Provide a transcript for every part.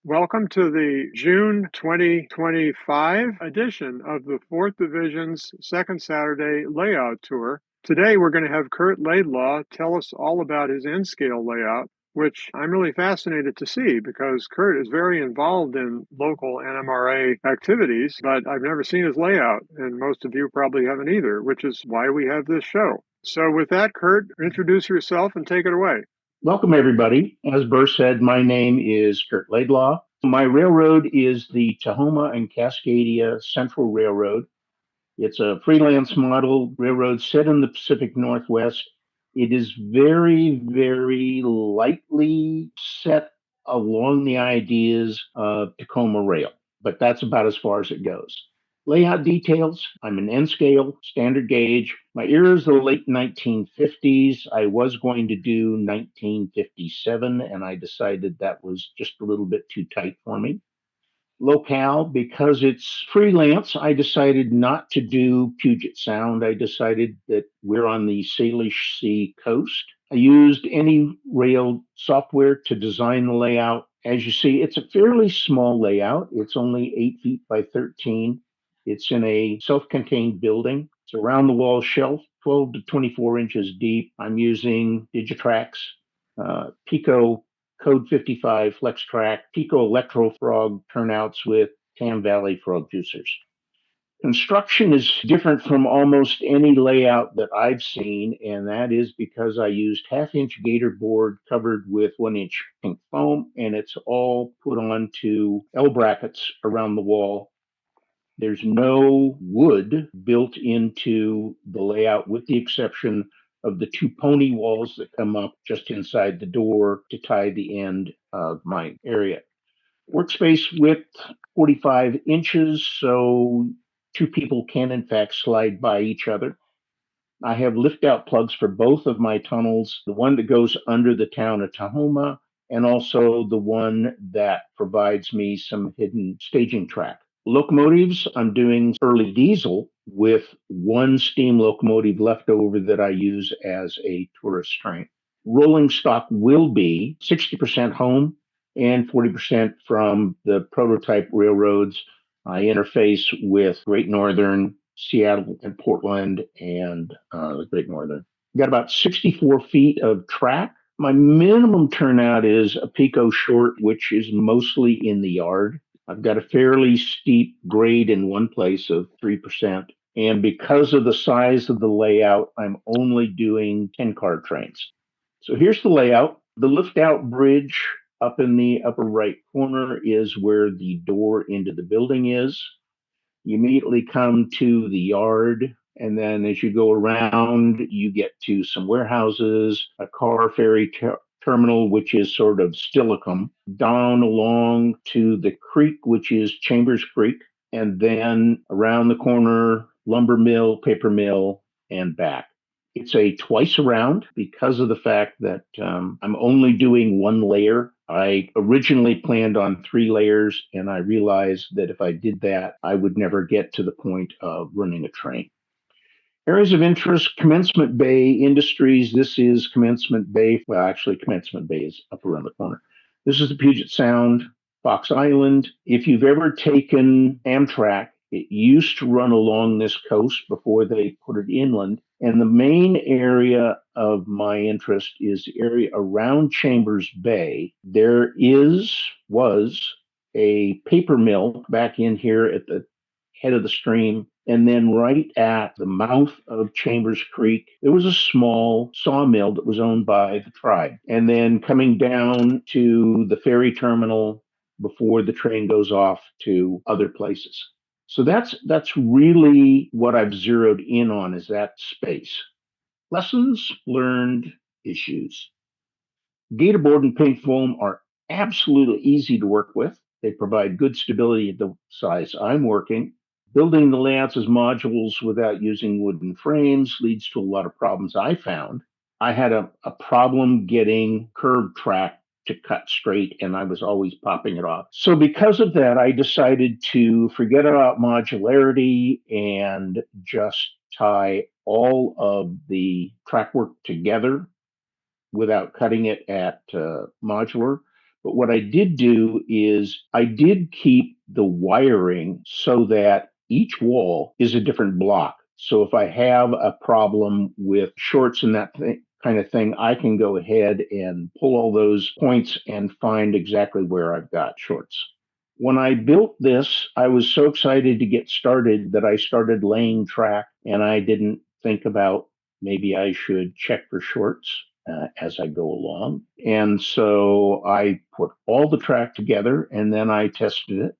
Welcome to the June 2025 edition of the 4th Division's Second Saturday Layout Tour. Today we're going to have Kurt Laidlaw tell us all about his N-scale layout, which I'm really fascinated to see because Kurt is very involved in local NMRA activities, but I've never seen his layout, and most of you probably haven't either, which is why we have this show. So with that, Kurt, introduce yourself and take it away. Welcome, everybody. As Burr said, my name is Kurt Laidlaw. My railroad is the Tacoma and Cascadia Central Railroad. It's a freelance model railroad set in the Pacific Northwest. It is very, very lightly set along the ideas of Tacoma Rail, but that's about as far as it goes. Layout details, I'm an N-scale, standard gauge. My era is the late 1950s. I was going to do 1957, and I decided that was just a little bit too tight for me. Locale, because it's freelance, I decided not to do Puget Sound. I decided that we're on the Salish Sea coast. I used any rail software to design the layout. As you see, it's a fairly small layout. It's only 8 feet by 13. It's in a self-contained building. It's a round-the-wall shelf, 12 to 24 inches deep. I'm using Digitrax, Pico Code 55 FlexTrack, Pico Electro Frog turnouts with Tam Valley frog juicers. Construction is different from almost any layout that I've seen, and that is because I used half-inch Gatorboard covered with 1-inch pink foam, and it's all put onto L brackets around the wall. There's no wood built into the layout, with the exception of the 2 pony walls that come up just inside the door to tie the end of my area. Workspace width 45 inches, so 2 people can in fact slide by each other. I have lift out plugs for both of my tunnels, the one that goes under the town of Tahoma, and also the one that provides me some hidden staging track. Locomotives, I'm doing early diesel with 1 steam locomotive left over that I use as a tourist train. Rolling stock will be 60% home and 40% from the prototype railroads. I interface with Great Northern, Seattle, and Portland, and the Great Northern. Got about 64 feet of track. My minimum turnout is a Pico short, which is mostly in the yard. I've got a fairly steep grade in one place of 3%. And because of the size of the layout, I'm only doing 10-car trains. So here's the layout. The lift-out bridge up in the upper right corner is where the door into the building is. You immediately come to the yard, and then as you go around, you get to some warehouses, a car ferry terminal, which is sort of Stillicum, down along to the creek, which is Chambers Creek, and then around the corner, lumber mill, paper mill, and back. It's a twice around because of the fact that I'm only doing 1 layer. I originally planned on 3 layers, and I realized that if I did that, I would never get to the point of running a train. Areas of interest, Commencement Bay Industries. This is Commencement Bay. Well, actually, Commencement Bay is up around the corner. This is the Puget Sound, Fox Island. If you've ever taken Amtrak, it used to run along this coast before they put it inland. And the main area of my interest is the area around Chambers Bay. There was a paper mill back in here at the head of the stream. And then right at the mouth of Chambers Creek, there was a small sawmill that was owned by the tribe. And then coming down to the ferry terminal before the train goes off to other places. So that's really what I've zeroed in on, is that space. Lessons learned, issues. Gatorboard and pink foam are absolutely easy to work with. They provide good stability at the size I'm working. Building the layouts as modules without using wooden frames leads to a lot of problems I found. I had a problem getting curved track to cut straight, and I was always popping it off. So because of that, I decided to forget about modularity and just tie all of the track work together without cutting it at modular. But what I did do is I did keep the wiring so that each wall is a different block. So if I have a problem with shorts and that kind of thing, I can go ahead and pull all those points and find exactly where I've got shorts. When I built this, I was so excited to get started that I started laying track, and I didn't think about maybe I should check for shorts as I go along. And so I put all the track together and then I tested it.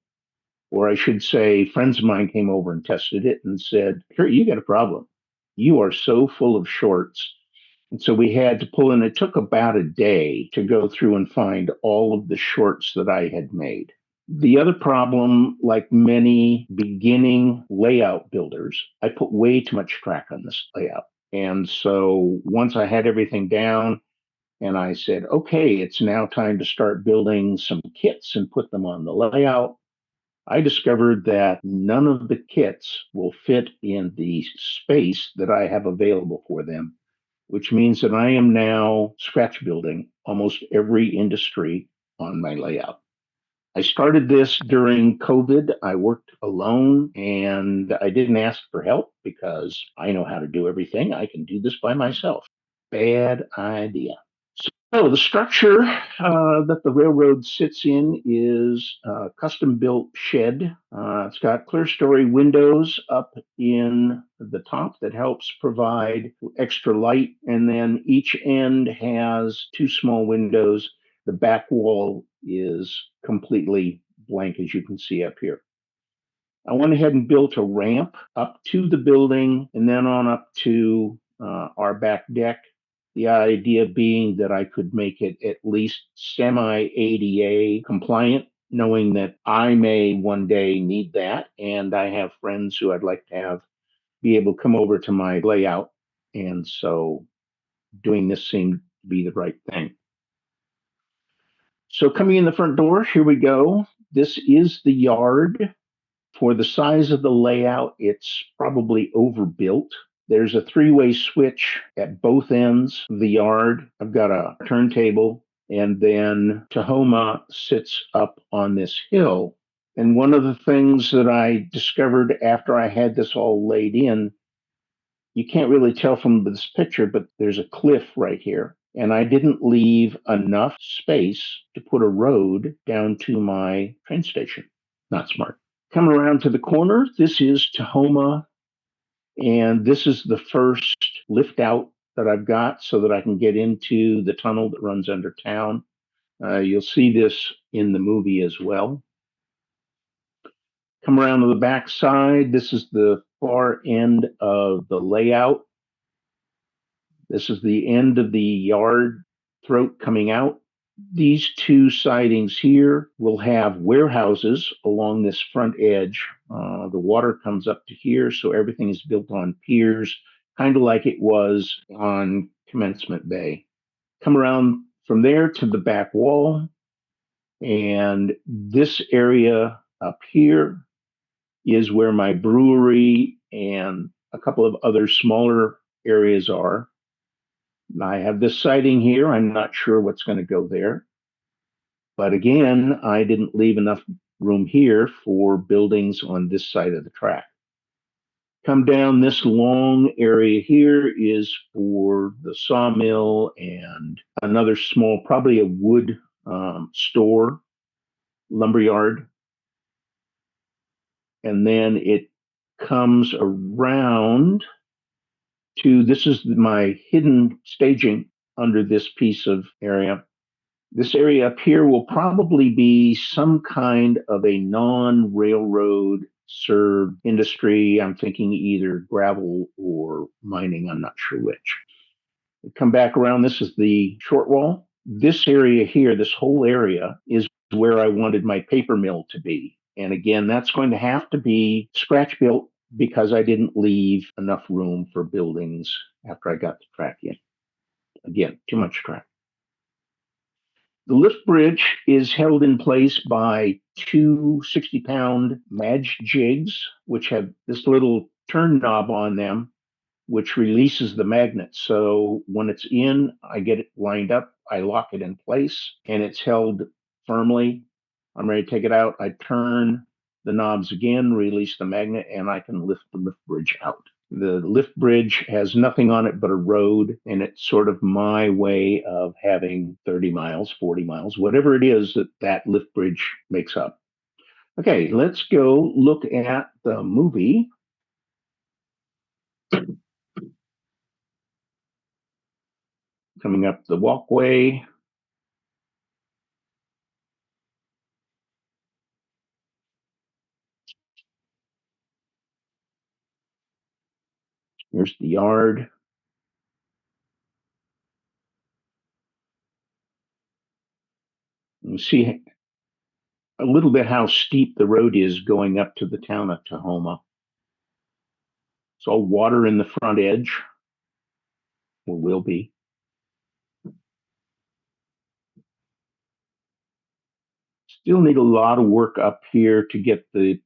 Or I should say, friends of mine came over and tested it and said, "Here, you got a problem. You are so full of shorts." And so we had to pull in. It took about a day to go through and find all of the shorts that I had made. The other problem, like many beginning layout builders, I put way too much track on this layout. And so once I had everything down and I said, okay, it's now time to start building some kits and put them on the layout, I discovered that none of the kits will fit in the space that I have available for them, which means that I am now scratch building almost every industry on my layout. I started this during COVID. I worked alone and I didn't ask for help because I know how to do everything. I can do this by myself. Bad idea. So the structure that the railroad sits in is a custom built shed. It's got clear story windows up in the top that helps provide extra light. And then each end has two small windows. The back wall is completely blank, as you can see up here. I went ahead and built a ramp up to the building and then on up to our back deck. The idea being that I could make it at least semi ADA compliant, knowing that I may one day need that. And I have friends who I'd like to have be able to come over to my layout. And so doing this seemed to be the right thing. So coming in the front door, here we go. This is the yard. For the size of the layout, it's probably overbuilt. There's a three-way switch at both ends of the yard. I've got a turntable, and then Tacoma sits up on this hill. And one of the things that I discovered after I had this all laid in, you can't really tell from this picture, but there's a cliff right here. And I didn't leave enough space to put a road down to my train station. Not smart. Come around to the corner. This is Tacoma, and this is the first lift out that I've got so that I can get into the tunnel that runs under town. You'll see this in the movie as well. Come around to the back side. This is the far end of the layout. This is the end of the yard throat coming out. These two sidings here will have warehouses along this front edge. The water comes up to here, so everything is built on piers, kind of like it was on Commencement Bay. Come around from there to the back wall, and this area up here is where my brewery and a couple of other smaller areas are. I have this siding here. I'm not sure what's going to go there. But again, I didn't leave enough room here for buildings on this side of the track. Come down this long area here is for the sawmill and another small, probably a wood store, lumberyard. And then it comes around to, this is my hidden staging under this piece of area. This area up here will probably be some kind of a non-railroad served industry. I'm thinking either gravel or mining. I'm not sure which. Come back around. This is the short wall. This area here, this whole area is where I wanted my paper mill to be. And again, that's going to have to be scratch built because I didn't leave enough room for buildings after I got the track in. Again, too much track. The lift bridge is held in place by two 60-pound Madge jigs, which have this little turn knob on them, which releases the magnet. So when it's in, I get it lined up, I lock it in place, and it's held firmly. I'm ready to take it out. I turn the knobs again, release the magnet, and I can lift the lift bridge out. The lift bridge has nothing on it but a road, and it's sort of my way of having 30 miles, 40 miles, whatever it is that that lift bridge makes up. Okay, let's go look at the movie. Coming up the walkway. Here's the yard. You see a little bit how steep the road is going up to the town of Tacoma. It's all water in the front edge, or will be. Still need a lot of work up here to get the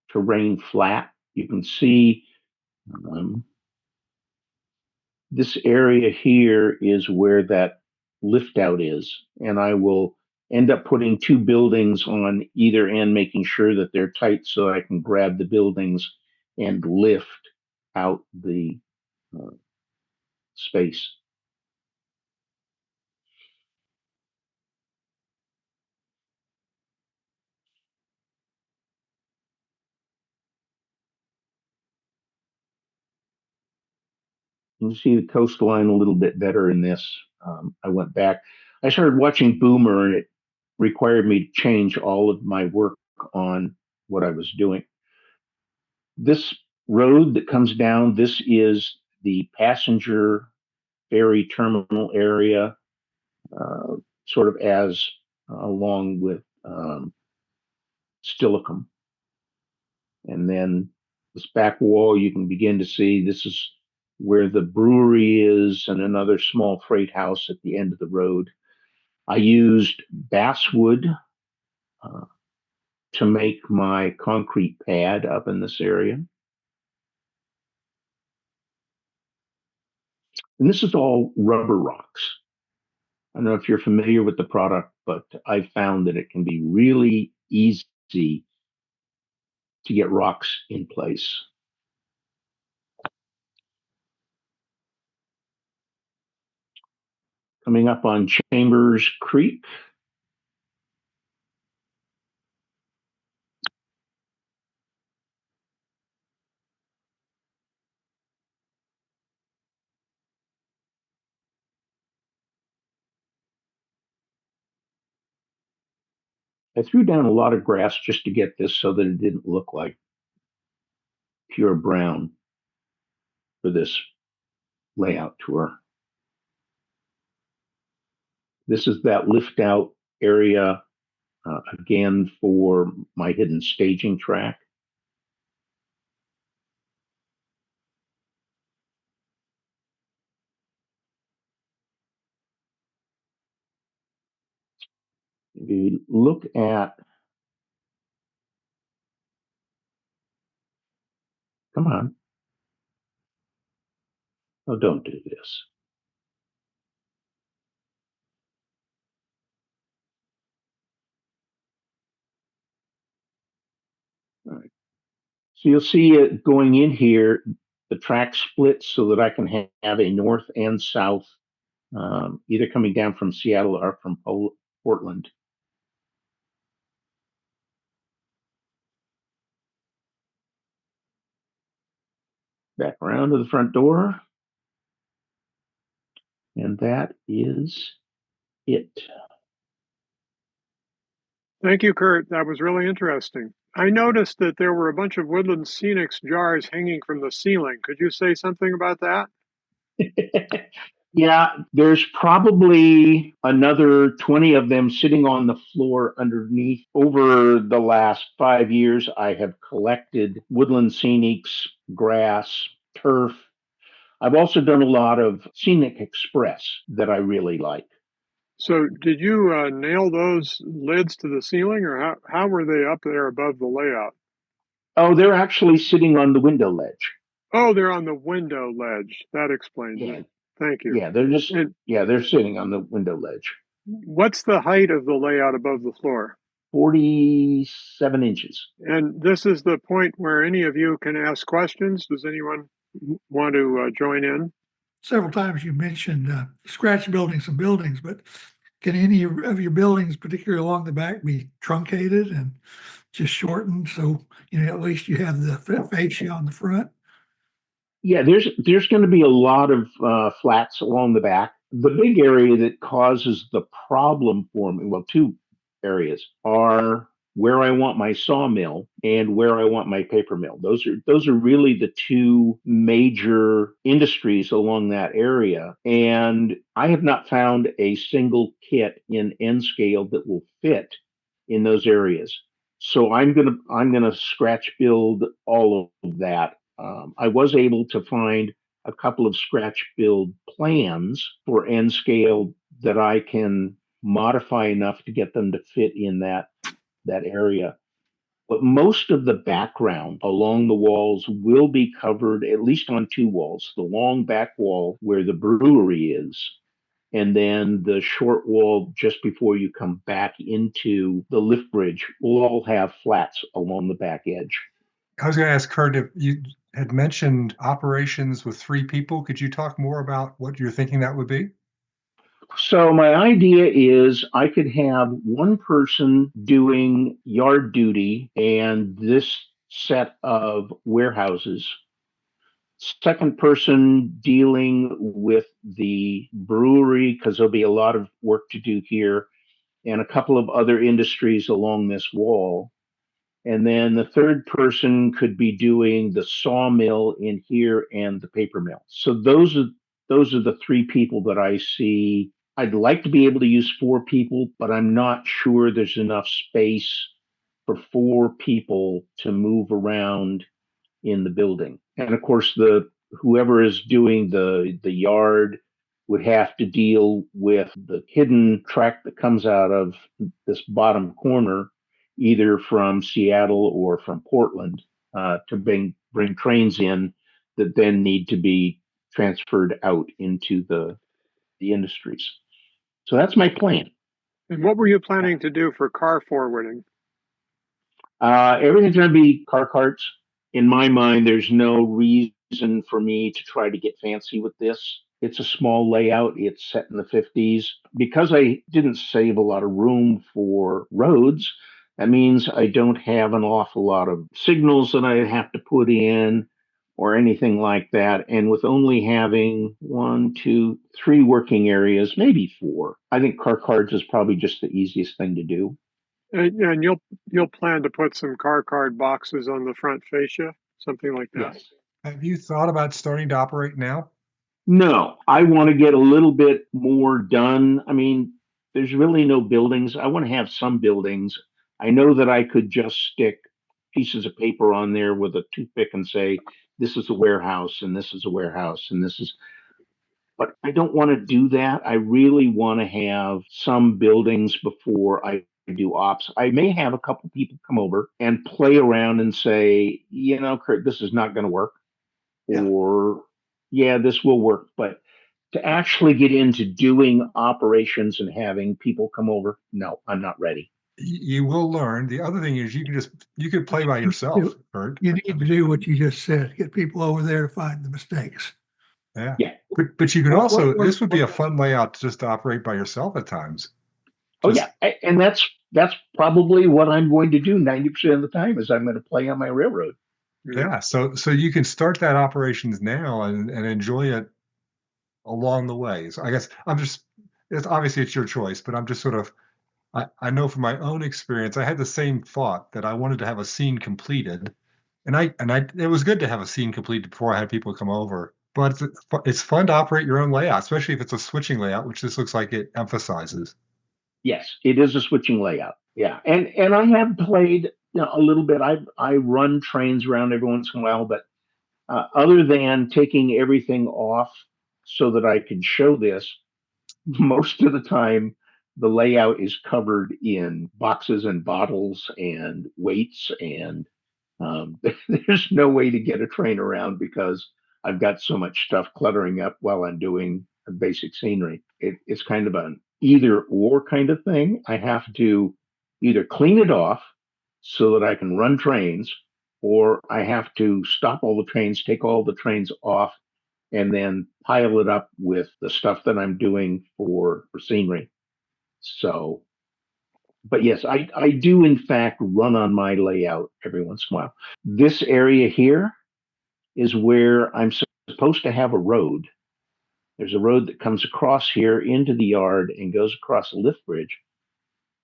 terrain flat. You can see this area here is where that lift out is, and I will end up putting two buildings on either end, making sure that they're tight so I can grab the buildings and lift out the space. You can see the coastline a little bit better in this. I went back. I started watching Boomer, and it required me to change all of my work on what I was doing. This road that comes down, this is the passenger ferry terminal area, sort of as along with Stillicum. And then this back wall, you can begin to see this is where the brewery is and another small freight house at the end of the road. I used basswood to make my concrete pad up in this area. And this is all rubber rocks. I don't know if you're familiar with the product, but I found that it can be really easy to get rocks in place. Coming up on Chambers Creek. I threw down a lot of grass just to get this so that it didn't look like pure brown for this layout tour. This is that lift out area again for my hidden staging track. If you look at, come on, oh, don't do this. All right. So you'll see it going in here, the track splits so that I can have a north and south, either coming down from Seattle or from Portland. Back around to the front door. And that is it. Thank you, Kurt. That was really interesting. I noticed that there were a bunch of Woodland Scenics jars hanging from the ceiling. Could you say something about that? Yeah, there's probably another 20 of them sitting on the floor underneath. Over the last 5 years, I have collected Woodland Scenics, grass, turf. I've also done a lot of Scenic Express that I really like. So, did you nail those lids to the ceiling, or how were they up there above the layout? Oh, they're actually sitting on the window ledge. Oh, they're on the window ledge. That explains Yeah, it. Thank you. yeah, they're just And yeah, they're sitting on the window ledge. What's the height of the layout above the floor? 47 inches. And this is the point where any of you can ask questions. Does anyone want to join in? Several times you mentioned scratch buildings and buildings, but can any of your buildings, particularly along the back, be truncated and just shortened so at least you have the fascia on the front? Yeah, there's going to be a lot of flats along the back. The big area that causes the problem for me, well, two areas are where I want my sawmill and where I want my paper mill. Those are really the two major industries along that area. And I have not found a single kit in N scale that will fit in those areas. So I'm gonna scratch build all of that. I was able to find a couple of scratch build plans for N scale that I can modify enough to get them to fit in that area. But most of the background along the walls will be covered, at least on two walls, the long back wall where the brewery is, and then the short wall just before you come back into the lift bridge will all have flats along the back edge. I was going to ask Kurt, if you had mentioned operations with 3 people. Could you talk more about what you're thinking that would be? So my idea is I could have one person doing yard duty and this set of warehouses, second person dealing with the brewery because there'll be a lot of work to do here, and a couple of other industries along this wall. And then the third person could be doing the sawmill in here and the paper mill. So those are the 3 people that I see. I'd like to be able to use 4 people, but I'm not sure there's enough space for 4 people to move around in the building. And of course, the whoever is doing the yard would have to deal with the hidden track that comes out of this bottom corner, either from Seattle or from Portland, to bring trains in that then need to be transferred out into the industries. So that's my plan. And what were you planning to do for car forwarding? Everything's going to be car carts. In my mind, there's no reason for me to try to get fancy with this. It's a small layout. It's set in the 50s. Because I didn't save a lot of room for roads, that means I don't have an awful lot of signals that I have to put in or anything like that. And with only having 1, 2, 3 working areas, maybe 4, I think car carts is probably just the easiest thing to do. And you'll plan to put some car card boxes on the front fascia, something like that. Yes. Have you thought about starting to operate now? No, I want to get a little bit more done. I mean, there's really no buildings. I want to have some buildings. I know that I could just stick pieces of paper on there with a toothpick and say, this is a warehouse and this is a warehouse and this is, but I don't want to do that. I really want to have some buildings before I do ops. I may have a couple people come over and play around and say, Kurt, this is not going to work. Yeah. Or, yeah, this will work. But to actually get into doing operations and having people come over, no, I'm not ready. You will learn. The other thing is you could play by yourself, Kurt. You need to do what you just said, get people over there to find the mistakes. Yeah. Yeah. But you can also, what- this would be a fun layout just to operate by yourself at times. Oh yeah, and that's probably what I'm going to do 90% of the time is I'm going to play on my railroad. Yeah. So you can start that operations now and enjoy it along the way. So I guess it's obviously it's your choice, but I'm just sort of, I know from my own experience, I had the same thought that I wanted to have a scene completed, and it was good to have a scene completed before I had people come over. But it's fun to operate your own layout, especially if it's a switching layout, which this looks like it emphasizes. Yes, it is a switching layout. Yeah, and I have played a little bit. I run trains around every once in a while, but other than taking everything off so that I can show this, most of the time the layout is covered in boxes and bottles and weights, and there's no way to get a train around because I've got so much stuff cluttering up while I'm doing basic scenery. It's kind of either or kind of thing. I have to either clean it off so that I can run trains, or I have to stop all the trains, take all the trains off, and then pile it up with the stuff that I'm doing for scenery. So, but yes, I do in fact run on my layout every once in a while. This area here is where I'm supposed to have a road. There's a road that comes across here into the yard and goes across a lift bridge.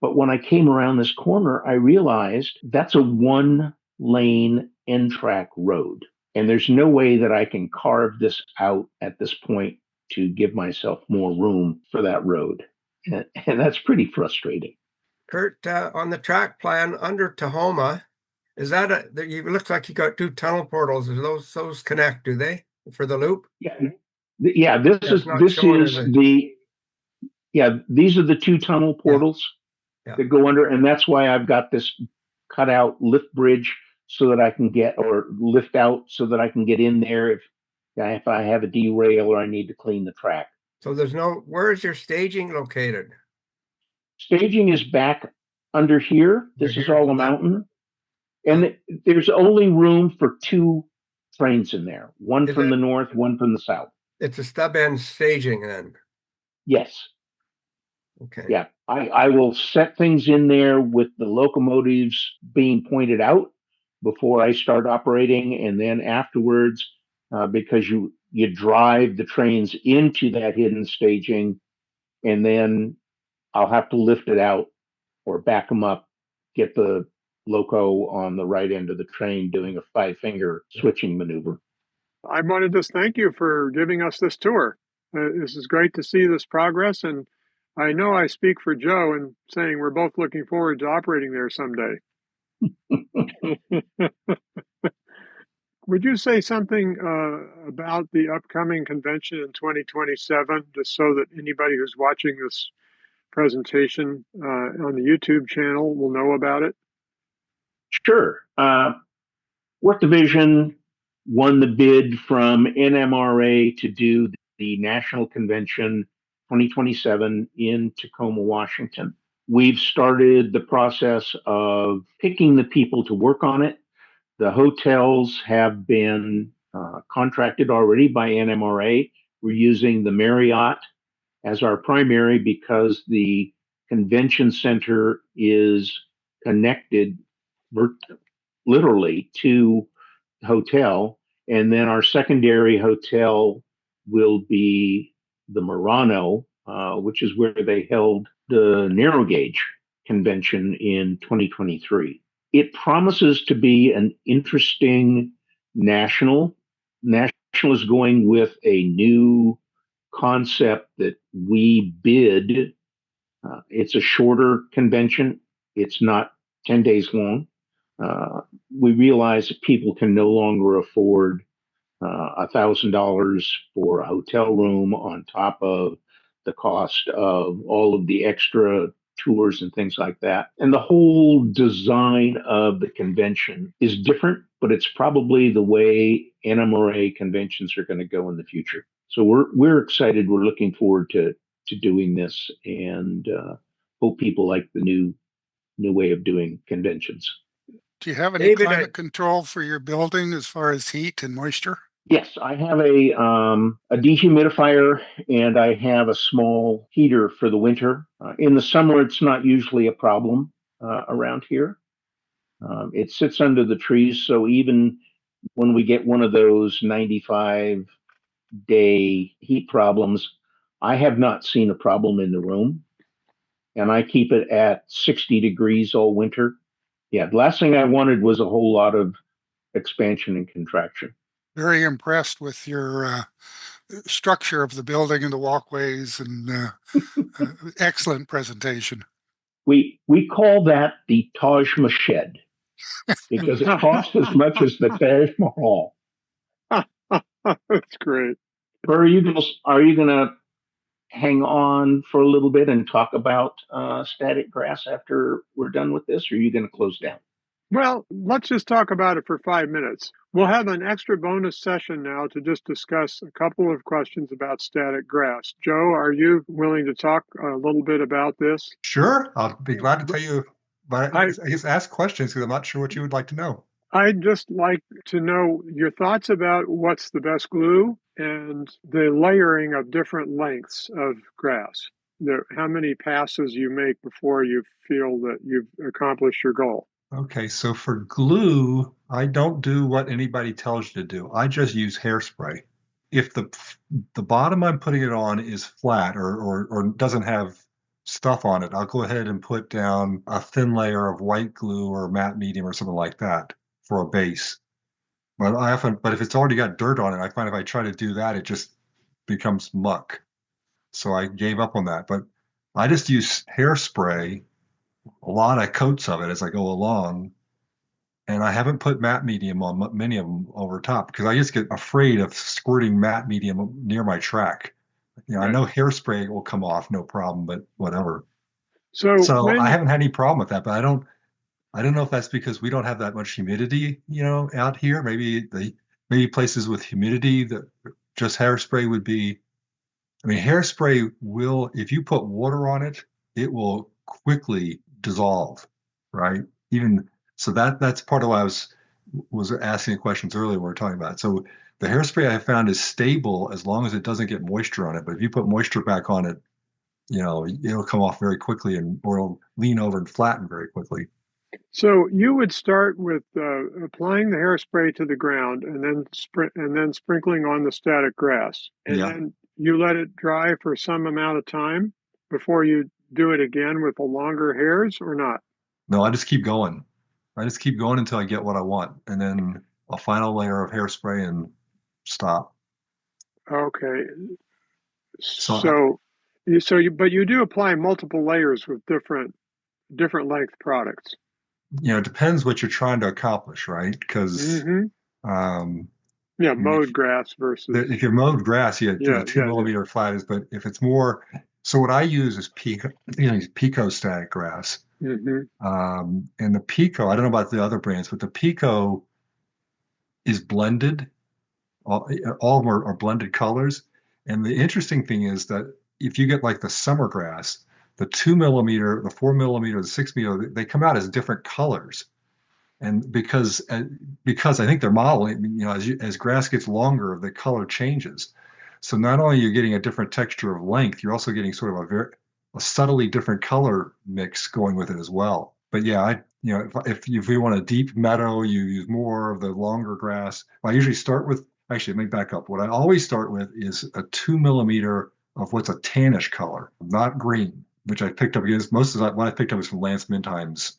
But when I came around this corner, I realized that's a 1-lane N-track road. And there's no way that I can carve this out at this point to give myself more room for that road. And that's pretty frustrating. Kurt, on the track plan under Tacoma, is that it looks like you got 2 tunnel portals. Those connect, do they, for the loop? Yeah. These are the 2 tunnel portals that go under, and that's why I've got this cut out lift bridge so that I can lift out so that I can get in there if I have a derail or I need to clean the track. So where is your staging located? Staging is back under here. This is all a mountain. And there's only room for 2 trains in there, one from the north, one from the south. It's a stub end staging then? Yes. Okay. Yeah, I will set things in there with the locomotives being pointed out before I start operating, and then afterwards, because you drive the trains into that hidden staging, and then I'll have to lift it out or back them up, get the loco on the right end of the train doing a 5-finger switching maneuver. I wanted to thank you for giving us this tour. This is great to see this progress, and I know I speak for Joe in saying we're both looking forward to operating there someday. Would you say something about the upcoming convention in 2027, just so that anybody who's watching this presentation on the YouTube channel will know about it? Sure. 4th Division won the bid from NMRA to do the National Convention 2027 in Tacoma, Washington. We've started the process of picking the people to work on it. The hotels have been contracted already by NMRA. We're using the Marriott as our primary because the convention center is connected literally to the hotel. And then our secondary hotel will be the Murano, which is where they held the narrow gauge convention in 2023. It promises to be an interesting national. National is going with a new concept that we bid. It's a shorter convention. It's not 10 days long. We realize that people can no longer afford $1,000 for a hotel room on top of the cost of all of the extra tours and things like that. And the whole design of the convention is different, but it's probably the way NMRA conventions are going to go in the future. So we're excited. We're looking forward to doing this, and hope people like the new way of doing conventions. Do you have any climate control for your building as far as heat and moisture? Yes, I have a dehumidifier, and I have a small heater for the winter. In the summer, it's not usually a problem around here. It sits under the trees, so even when we get one of those 95-day heat problems, I have not seen a problem in the room, and I keep it at 60 degrees all winter. Yeah, the last thing I wanted was a whole lot of expansion and contraction. Very impressed with your structure of the building and the walkways, and excellent presentation. We call that the Tajmashed because it costs as much as the Taj Mahal. That's great. Are you gonna hang on for a little bit and talk about static grass after we're done with this, or are you gonna close down? Well, let's just talk about it for 5 minutes. We'll have an extra bonus session now to just discuss a couple of questions about static grass. Joe, are you willing to talk a little bit about this? Sure, I'll be glad to tell you. But I, I guess ask questions because I'm not sure what you would like to know. I'd just like to know your thoughts about what's the best glue and the layering of different lengths of grass. How many passes you make before you feel that you've accomplished your goal. Okay, so for glue, I don't do what anybody tells you to do. I just use hairspray. If the bottom I'm putting it on is flat or doesn't have stuff on it, I'll go ahead and put down a thin layer of white glue or matte medium or something like that for a base. But if it's already got dirt on it, I find if I try to do that, it just becomes muck. So I gave up on that. But I just use hairspray, a lot of coats of it as I go along. And I haven't put matte medium on many of them over top because I just get afraid of squirting matte medium near my track. You know, I know hairspray will come off, no problem, but whatever. So I haven't had any problem with that, but I don't know if that's because we don't have that much humidity, out here. Maybe places with humidity that just hairspray would be. I mean, hairspray will, if you put water on it, it will quickly dissolve, right? So that's part of why I was asking questions earlier when we were talking about it. So the hairspray I found is stable as long as it doesn't get moisture on it. But if you put moisture back on it, it'll come off very quickly or it'll lean over and flatten very quickly. So you would start with applying the hairspray to the ground and then sprinkling on the static grass. And then you let it dry for some amount of time before you do it again with the longer hairs or not? No, I just keep going. Until I get what I want. And then a final layer of hairspray and stop. Okay. But you do apply multiple layers with different length products. It depends what you're trying to accomplish, right? Because mowed grass versus if you're mowed grass, you have 2 millimeter flat is. But if it's more, so what I use is Pico static grass. And the Pico, I don't know about the other brands, but the Pico is blended. All of them are blended colors. And the interesting thing is that if you get like the summer grass, the 2 millimeter, the 4 millimeter, the 6 millimeter, they come out as different colors. And because I think they're modeling, as grass gets longer, the color changes. So not only are you getting a different texture of length, you're also getting sort of a subtly different color mix going with it as well. But yeah, if you want a deep meadow, you use more of the longer grass. I usually start with, actually, let me back up. What I always start with is a 2 millimeter of what's a tannish color, not green, which I picked up against. Most of what I picked up is from Lance Mintheim's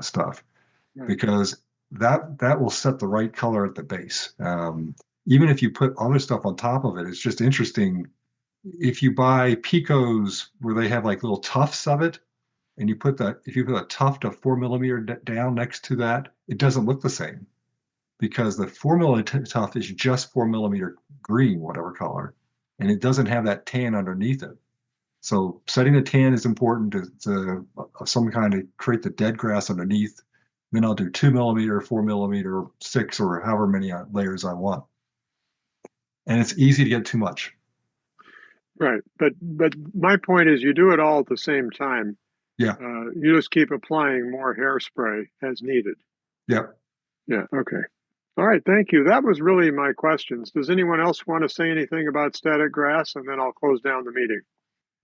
stuff, because that will set the right color at the base. Even if you put other stuff on top of it, it's just interesting. If you buy Picos where they have like little tufts of it, and if you put a tuft of 4 millimeter down next to that, it doesn't look the same, because the 4 millimeter tuft is just 4 millimeter green, whatever color, and it doesn't have that tan underneath it. So setting the tan is important to some kind of create the dead grass underneath. Then I'll do 2 millimeter, 4 millimeter, 6, or however many layers I want. And it's easy to get too much. Right. But my point is you do it all at the same time. Yeah. You just keep applying more hairspray as needed. Yeah. Yeah. Okay. All right. Thank you. That was really my questions. Does anyone else want to say anything about static grass? And then I'll close down the meeting.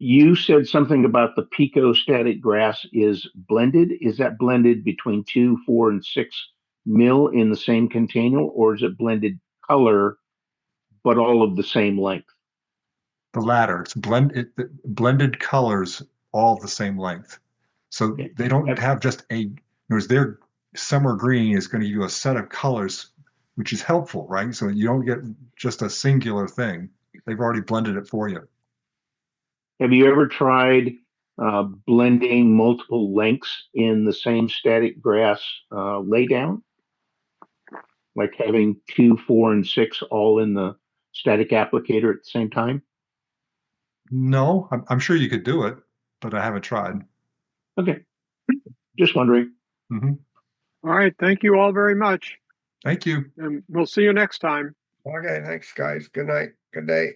You said something about the Pico static grass is blended. Is that blended between 2, 4, and 6 mil in the same container, or is it blended color, but all of the same length? The latter. It's blended colors, all the same length. So they don't have just their summer green is going to give you a set of colors, which is helpful, right? So you don't get just a singular thing. They've already blended it for you. Have you ever tried blending multiple lengths in the same static grass laydown? Like having 2, 4, and 6 all in the static applicator at the same time? No, I'm sure you could do it, but I haven't tried. Okay. Just wondering. Mm-hmm. All right. Thank you all very much. Thank you. And we'll see you next time. Okay, thanks, guys. Good night. Good day.